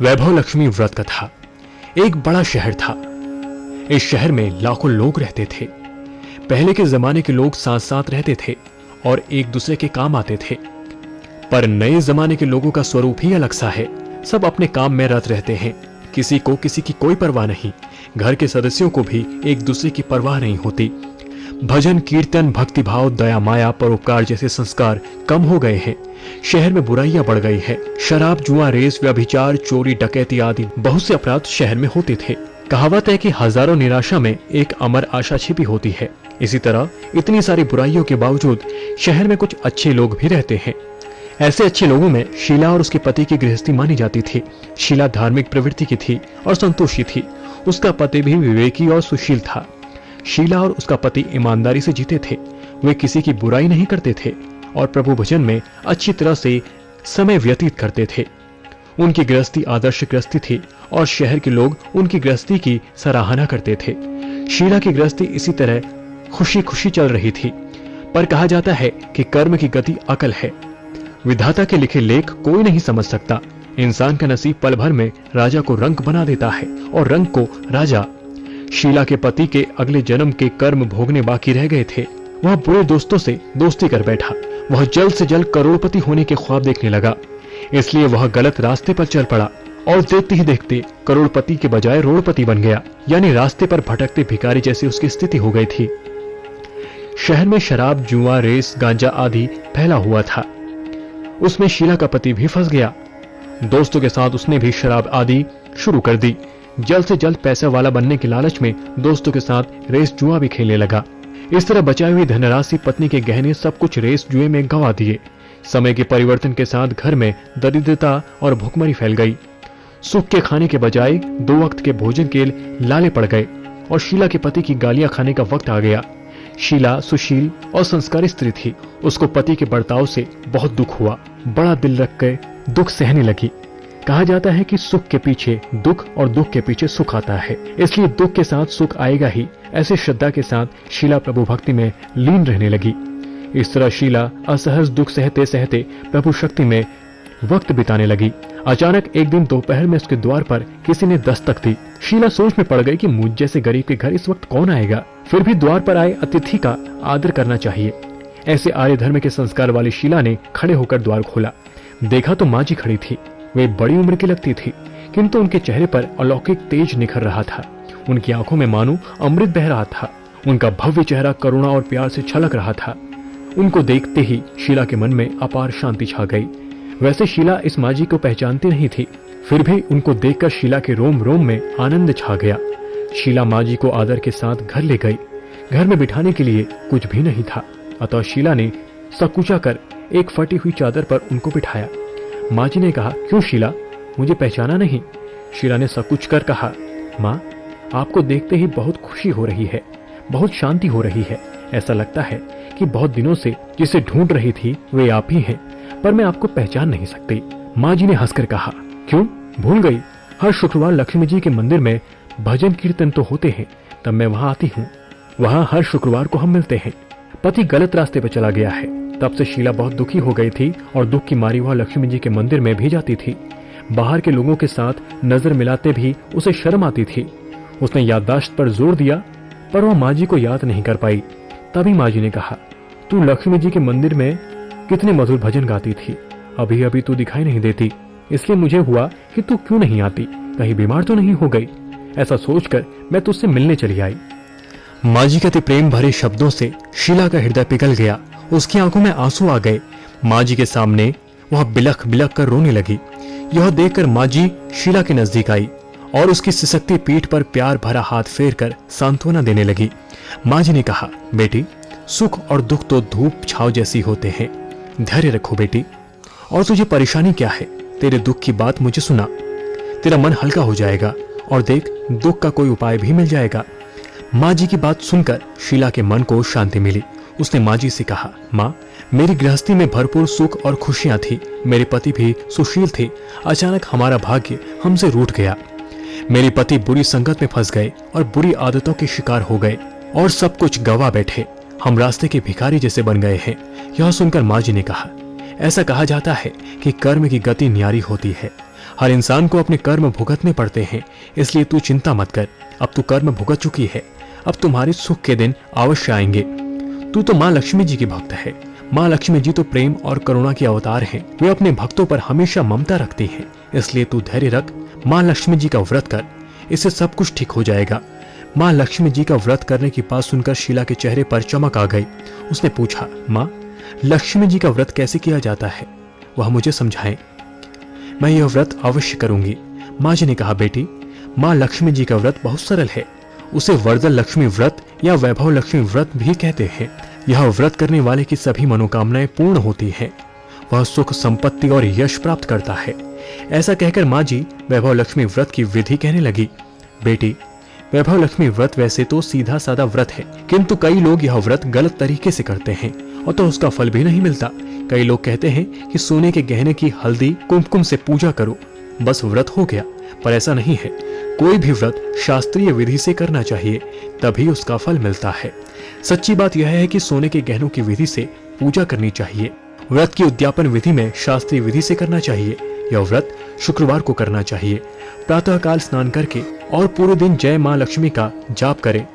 वैभव लक्ष्मी व्रत कथा। एक बड़ा शहर था। इस शहर में लाखों लोग रहते थे। पहले के जमाने के लोग साथ साथ रहते थे और एक दूसरे के काम आते थे। पर नए जमाने के लोगों का स्वरूप ही अलग सा है। सब अपने काम में रत रहते हैं। किसी को किसी की कोई परवाह नहीं। घर के सदस्यों को भी एक दूसरे की परवाह नहीं होती। भजन कीर्तन भक्तिभाव दया माया परोपकार जैसे संस्कार कम हो गए हैं। शहर में बुराइयां बढ़ गई है। शराब जुआ रेस व्यभिचार चोरी डकैती आदि बहुत से अपराध शहर में होते थे। कहावत है कि हजारों निराशा में एक अमर आशा छिपी होती है। इसी तरह इतनी सारी बुराइयों के बावजूद शहर में कुछ अच्छे लोग भी रहते हैं। ऐसे अच्छे लोगों में शीला और उसके पति की गृहस्थी मानी जाती थी। शीला धार्मिक प्रवृत्ति की थी और संतोषी थी। उसका पति भी विवेकी और सुशील था। शीला और उसका पति ईमानदारी से जीते थे। वे किसी की बुराई नहीं करते थे और प्रभु भजन में अच्छी तरह से समय व्यतीत करते थे। उनकी गृहस्थी आदर्श गृहस्थी थी और शहर के लोग उनकी गृहस्थी की सराहना करते थे। शीला की गृहस्थी इसी तरह खुशी खुशी चल रही थी। पर कहा जाता है कि कर्म की गति अकल है। विधाता के लिखे लेख कोई नहीं समझ सकता। इंसान का नसीब पल भर में राजा को रंक बना देता है और रंक को राजा। शीला के पति के अगले जन्म के कर्म भोगने बाकी रह गए थे। वह बुरे दोस्तों से दोस्ती कर बैठा। वह जल्द से जल्द करोड़पति होने के ख्वाब देखने लगा। इसलिए वह गलत रास्ते पर चल पड़ा और देखते ही देखते करोड़पति के बजाय रोड़पति बन गया। यानी रास्ते पर भटकते भिखारी जैसी उसकी स्थिति हो गई थी। शहर में शराब जुआ रेस गांजा आदि फैला हुआ था। उसमें शीला का पति भी फंस गया। दोस्तों के साथ उसने भी शराब आदि शुरू कर दी। जल्द से जल्द पैसा वाला बनने के लालच में दोस्तों के साथ रेस जुआ भी खेलने लगा। इस तरह बचाई हुई धनराशि पत्नी के गहने सब कुछ रेस जुए में गंवा दिए। समय के परिवर्तन के साथ घर में दरिद्रता और भुखमरी फैल गई। सुख के खाने के बजाय 2 वक्त के भोजन के लाले पड़ गए और शीला के पति की गालियां खाने का वक्त आ गया। शीला सुशील और संस्कारी स्त्री थी। उसको पति के बर्ताव से बहुत दुख हुआ। बड़ा दिल रख कर दुख सहने लगी। कहा जाता है कि सुख के पीछे दुख और दुख के पीछे सुख आता है, इसलिए दुख के साथ सुख आएगा ही। ऐसे श्रद्धा के साथ शीला प्रभु भक्ति में लीन रहने लगी। इस तरह शीला असहज दुख सहते सहते प्रभु शक्ति में वक्त बिताने लगी। अचानक एक दिन दोपहर में उसके द्वार पर किसी ने दस्तक दी। शीला सोच में पड़ गई कि मुझ जैसे गरीब के घर इस वक्त कौन आएगा। फिर भी द्वार पर आए अतिथि का आदर करना चाहिए। ऐसे आर्य धर्म के संस्कार वाली शीला ने खड़े होकर द्वार खोला। देखा तो माँ जी खड़ी थी। वे बड़ी उम्र की लगती थी, किंतु उनके चेहरे पर अलौकिक तेज निखर रहा था। उनकी आंखों में मानो अमृत बह रहा था। उनका भव्य चेहरा करुणा और प्यार से छलक रहा था। उनको देखते ही शीला के मन में अपार शांति छा गई। वैसे शीला इस माँ जी को पहचानती नहीं थी, फिर भी उनको देखकर शीला के रोम रोम में आनंद छा गया। शीला माँ जी को आदर के साथ घर ले गई। घर में बिठाने के लिए कुछ भी नहीं था, अतः शीला ने सकुचा कर एक फटी हुई चादर पर उनको बिठाया। माँ जी ने कहा, क्यों शीला, मुझे पहचाना नहीं? शीला ने सकुच कर कहा, माँ, आपको देखते ही बहुत खुशी हो रही है, बहुत शांति हो रही है। ऐसा लगता है कि बहुत दिनों से जिसे ढूंढ रही थी वे आप ही हैं, पर मैं आपको पहचान नहीं सकती। माँ जी ने हंसकर कहा, क्यों, भूल गई? हर शुक्रवार लक्ष्मी जी के मंदिर में भजन कीर्तन तो होते हैं, तब मैं वहाँ आती हूँ। वहाँ हर शुक्रवार को हम मिलते हैं। पति गलत रास्ते पर चला गया है। तब से शीला बहुत दुखी हो गई थी और दुख की मारी वह लक्ष्मी जी के मंदिर में भी जाती थी। बाहर के लोगों के साथ नजर मिलाते भी उसे शर्म आती थी। उसने याददाश्त पर जोर दिया, पर वह माँ जी को याद नहीं कर पाई। तभी माँ जी ने कहा, तू लक्ष्मी जी के मंदिर में कितने मधुर भजन गाती थी, अभी अभी तू दिखाई नहीं देती, इसलिए मुझे हुआ कि तू क्यों नहीं आती, कहीं बीमार तो नहीं हो गई। ऐसा सोचकर मैं तुझसे मिलने चली आई। माँ जी के अति प्रेम भरे शब्दों से शीला का हृदय पिघल गया। उसकी आंखों में आंसू आ गए। माँ जी के सामने वह बिलख बिलख कर रोने लगी। यह देखकर माँ जी शीला के नजदीक आई और उसकी सिसकती पीठ पर प्यार भरा हाथ फेर कर सांत्वना देने लगी। माँ जी ने कहा, बेटी, सुख और दुख तो धूप छाव जैसी होते हैं। धैर्य रखो बेटी। और तुझे परेशानी क्या है? तेरे दुख की बात मुझे सुना, तेरा मन हल्का हो जाएगा और देख, दुख का कोई उपाय भी मिल जाएगा। माँ जी की बात सुनकर शीला के मन को शांति मिली। उसने माँ जी से कहा, माँ, मेरी गृहस्थी में भरपूर सुख और खुशियां थी। मेरे पति भी सुशील थे। अचानक हमारा भाग्य हमसे रूठ गया। मेरे पति बुरी संगत में फंस गए और बुरी आदतों के शिकार हो गए और सब कुछ गवा बैठे। हम रास्ते के भिखारी जैसे बन गए हैं। यह सुनकर माँ जी ने कहा, ऐसा कहा जाता है कि कर्म की गति न्यारी होती है। हर इंसान को अपने कर्म भुगतने पड़ते हैं, इसलिए तू चिंता मत कर। अब तू कर्म भुगत चुकी है, अब तुम्हारे सुख के दिन अवश्य आएंगे। तू तो माँ लक्ष्मी जी की भक्त है। माँ लक्ष्मी जी तो प्रेम और करुणा के अवतार हैं। वे अपने भक्तों पर हमेशा ममता रखती हैं, इसलिए तू धैर्य रख। माँ लक्ष्मी जी का व्रत कर, इससे सब कुछ ठीक हो जाएगा। माँ लक्ष्मी जी का व्रत करने की बात सुनकर शीला के चेहरे पर चमक आ गई। उसने पूछा, माँ लक्ष्मी जी का व्रत कैसे किया जाता है, वह मुझे समझाएं। मैं यह व्रत अवश्य करूंगी। माँ जी ने कहा, बेटी माँ लक्ष्मी जी का व्रत बहुत सरल है। उसे वरदा लक्ष्मी व्रत या वैभव लक्ष्मी व्रत भी कहते हैं। यह व्रत करने वाले की सभी मनोकामनाएं पूर्ण होती हैं। वह सुख, संपत्ति और यश प्राप्त करता है। ऐसा कहकर माँ जी वैभव लक्ष्मी व्रत की विधि कहने लगी। बेटी वैभव लक्ष्मी व्रत वैसे तो सीधा साधा व्रत है, किंतु कई लोग यह व्रत गलत तरीके से करते हैं और तो उसका फल भी नहीं मिलता। कई लोग कहते हैं कि सोने के गहने की हल्दी कुमकुम से पूजा करो, बस व्रत हो गया, पर ऐसा नहीं है। कोई भी व्रत शास्त्रीय विधि से करना चाहिए, तभी उसका फल मिलता है। सच्ची बात यह है कि सोने के गहनों की विधि से पूजा करनी चाहिए। व्रत की उद्यापन विधि में शास्त्रीय विधि से करना चाहिए। यह व्रत शुक्रवार को करना चाहिए। प्रातःकाल स्नान करके और पूरे दिन जय माँ लक्ष्मी का जाप करें।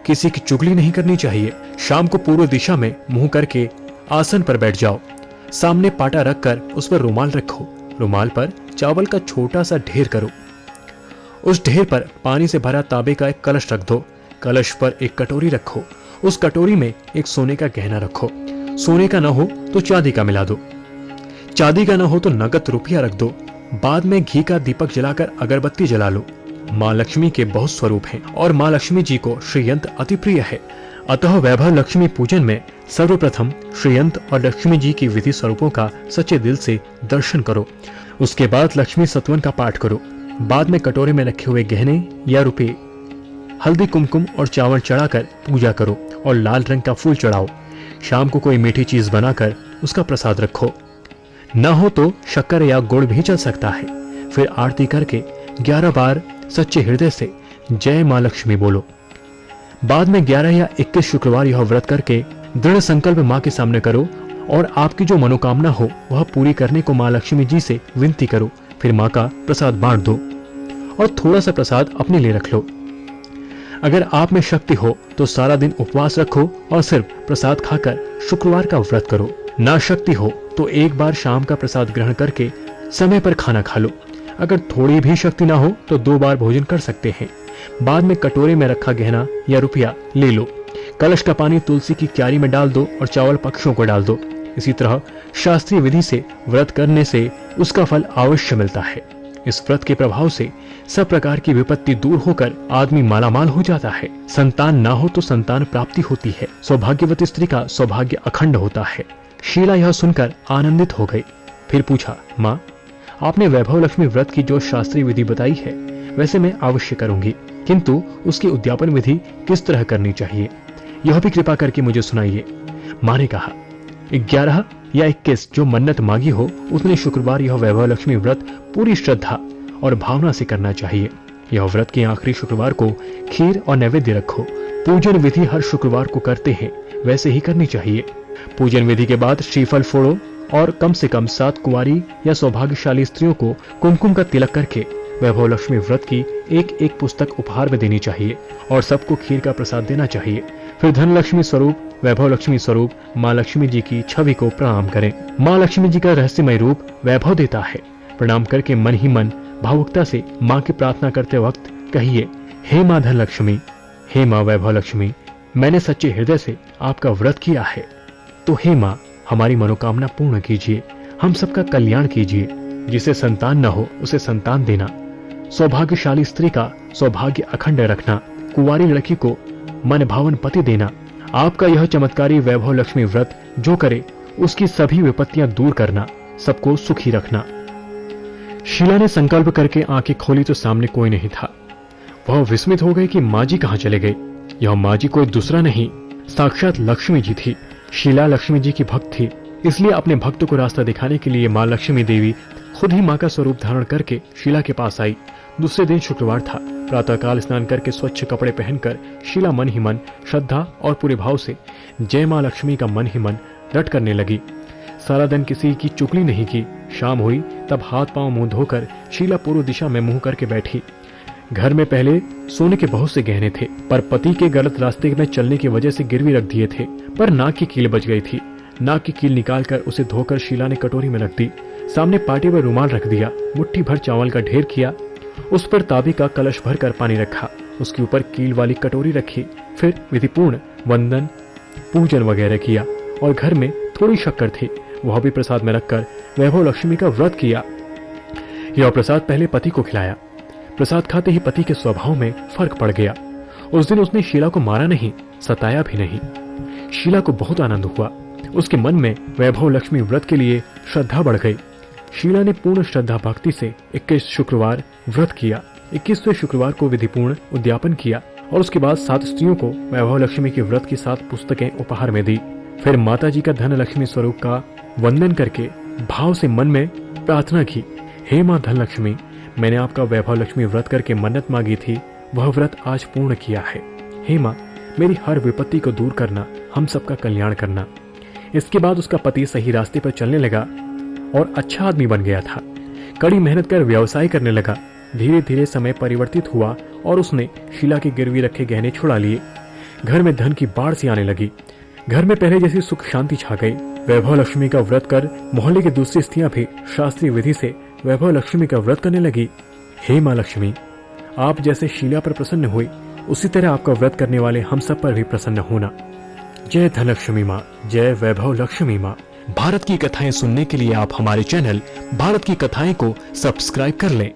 किसी की चुगली नहीं करनी चाहिए। शाम को पूर्व दिशा में मुंह करके आसन पर बैठ जाओ। सामने पाटा रखकर उस पर रुमाल रखो। रुमाल पर चावल का छोटा सा ढेर करो। उस ढेर पर पानी से भरा तांबे का एक कलश रख दो। कलश पर एक कटोरी रखो। उस कटोरी में एक सोने का गहना रखो। सोने का न हो तो चांदी का मिला दो। चांदी का न हो तो नगद रुपया रख दो। बाद में घी का दीपक जलाकर अगरबत्ती जला लो। माँ लक्ष्मी के बहुत स्वरूप हैं और माँ लक्ष्मी जी को श्रीयंत्र अति प्रिय है। अतः वैभव लक्ष्मी पूजन में सर्वप्रथम श्रीयंत्र और लक्ष्मी जी की विधि स्वरूपों का सच्चे दिल से दर्शन करो। उसके बाद लक्ष्मी सत्वन का पाठ करो। बाद में कटोरे में रखे हुए गहने या रुपये, हल्दी, कुमकुम और चावल चढ़ाकर पूजा करो और लाल रंग का फूल चढ़ाओ। शाम को कोई मीठी चीज बनाकर उसका प्रसाद रखो। न हो तो शक्कर या गुड़ भी चल सकता है। फिर आरती करके 11 बार सच्चे हृदय से जय माँ लक्ष्मी बोलो। बाद में 11 या 21 शुक्रवार यह व्रत करके दृढ़ संकल्प माँ के सामने करो और आपकी जो मनोकामना हो वह पूरी करने को माँ लक्ष्मी जी से विनती करो। फिर माँ का प्रसाद बांट दो और थोड़ा सा प्रसाद अपने लिए रख लो। अगर आप में शक्ति हो तो सारा दिन उपवास रखो और सिर्फ प्रसाद खाकर शुक्रवार का व्रत करो। ना शक्ति हो तो एक बार शाम का प्रसाद ग्रहण करके समय पर खाना खा लो। अगर थोड़ी भी शक्ति ना हो तो 2 बार भोजन कर सकते हैं। बाद में कटोरे में रखा गहना या रुपया ले लो। कलश का पानी तुलसी की क्यारी में डाल दो और चावल पक्षियों को डाल दो। इसी तरह शास्त्रीय विधि से व्रत करने से उसका फल अवश्य मिलता है। इस व्रत के प्रभाव से सब प्रकार की विपत्ति दूर होकर आदमी मालामाल हो जाता है। संतान ना हो तो संतान प्राप्ति होती है। सौभाग्यवती स्त्री का सौभाग्य अखंड होता है। शीला यह सुनकर आनंदित हो गई। फिर पूछा, माँ आपने वैभव लक्ष्मी व्रत की जो शास्त्रीय विधि बताई है वैसे मैं अवश्य करूंगी, किंतु उसकी उद्यापन विधि किस तरह करनी चाहिए, यह भी कृपा करके मुझे सुनाइए। माँ ने कहा, 11 या 21 जो मन्नत मांगी हो उतने शुक्रवार यह वैभव लक्ष्मी व्रत पूरी श्रद्धा और भावना से करना चाहिए। यह व्रत के आखिरी शुक्रवार को खीर और नैवेद्य रखो। पूजन विधि हर शुक्रवार को करते हैं वैसे ही करनी चाहिए। पूजन विधि के बाद श्रीफल फोड़ो और कम से कम 7 कुंवारी या सौभाग्यशाली स्त्रियों को कुमकुम का तिलक करके वैभव लक्ष्मी व्रत की एक पुस्तक उपहार में देनी चाहिए और सबको खीर का प्रसाद देना चाहिए। फिर धन लक्ष्मी स्वरूप, वैभव लक्ष्मी स्वरूप माँ लक्ष्मी जी की छवि को प्रणाम करें। माँ लक्ष्मी जी का रहस्यमय रूप वैभव देता है। प्रणाम करके मन ही मन भावुकता से माँ की प्रार्थना करते वक्त कहिए, हे माँ धन लक्ष्मी, हे माँ वैभव लक्ष्मी, मैंने सच्चे हृदय से आपका व्रत किया है, तो हे माँ हमारी मनोकामना पूर्ण कीजिए, हम सबका कल्याण कीजिए। जिसे संतान न हो उसे संतान देना, सौभाग्यशाली स्त्री का सौभाग्य अखंड रखना, कुंवारी लड़की को मन भावन पति देना। आपका यह चमत्कारी वैभव लक्ष्मी व्रत जो करे उसकी सभी विपत्तियां दूर करना, सबको सुखी रखना। शीला ने संकल्प करके आंखें खोली तो सामने कोई नहीं था। वह विस्मित हो गई कि माँ जी कहाँ चले गए। यह माँ जी कोई दूसरा नहीं, साक्षात लक्ष्मी जी थी। शीला लक्ष्मी जी की भक्त थी, इसलिए अपने भक्त को रास्ता दिखाने के लिए माँ लक्ष्मी देवी खुद ही माँ का स्वरूप धारण करके शीला के पास आई। दूसरे दिन शुक्रवार था। प्रातःकाल स्नान करके स्वच्छ कपड़े पहनकर शीला मन ही मन श्रद्धा और पूरे भाव से जय माँ लक्ष्मी का मन ही मन रट करने लगी। सारा दिन किसी की चुगली नहीं की। शाम हुई तब हाथ पांव मुंह धोकर शीला पूर्व दिशा में मुंह करके बैठी। घर में पहले सोने के बहुत से गहने थे, पर पति के गलत रास्ते में चलने की वजह से गिरवी रख दिए थे। पर नाक की कील बच गई थी। नाक की कील निकालकर उसे धोकर शीला ने कटोरी में रख दी। सामने पाटे पर रुमाल रख दिया। मुट्ठी भर चावल का ढेर किया। उस पर तांबे का कलश भर कर पानी रखा। उसके ऊपर कील वाली कटोरी रखी। फिर विधिपूर्ण वंदन पूजन वगैरह किया और घर में थोड़ी शक्कर थी, वह भी प्रसाद में रखकर वैभव लक्ष्मी का व्रत किया। यह प्रसाद पहले पति को खिलाया। प्रसाद खाते ही पति के स्वभाव में फर्क पड़ गया। उस दिन उसने शीला को मारा नहीं, सताया भी नहीं। शीला को बहुत आनंद हुआ। उसके मन में वैभव लक्ष्मी व्रत के लिए श्रद्धा बढ़ गई। शीला ने पूर्ण श्रद्धा भक्ति से 21 शुक्रवार व्रत किया। 21वें शुक्रवार को विधिपूर्ण उद्यापन किया और उसके बाद 7 स्त्रियों को वैभव लक्ष्मी के व्रत की 7 पुस्तकें उपहार में दी। फिर माता जी का धन लक्ष्मी स्वरूप का वंदन करके भाव से मन में प्रार्थना की, हे माँ धन लक्ष्मी, मैंने आपका वैभव लक्ष्मी व्रत करके मन्नत मांगी थी, वह व्रत आज पूर्ण किया है। हे माँ, मेरी हर विपत्ति को दूर करना, हम सबका कल्याण करना। इसके बाद उसका पति सही रास्ते पर चलने लगा और अच्छा आदमी बन गया था। कड़ी मेहनत कर व्यवसाय करने लगा। धीरे धीरे समय परिवर्तित हुआ और उसने शीला के गिरवी रखे गहने छुड़ा लिए। घर में धन की बाढ़ सी आने लगी। घर में पहले जैसी सुख शांति छा गई। वैभव लक्ष्मी का व्रत कर मोहल्ले की दूसरी स्त्रियां भी शास्त्रीय विधि से वैभव लक्ष्मी का व्रत करने लगी। हे माँ लक्ष्मी, आप जैसे शीला पर प्रसन्न हुई, उसी तरह आपका व्रत करने वाले हम सब पर भी प्रसन्न होना। जय धनलक्ष्मी माँ, जय वैभव लक्ष्मी माँ। भारत की कथाएं सुनने के लिए आप हमारे चैनल भारत की कथाएं को सब्सक्राइब कर लें।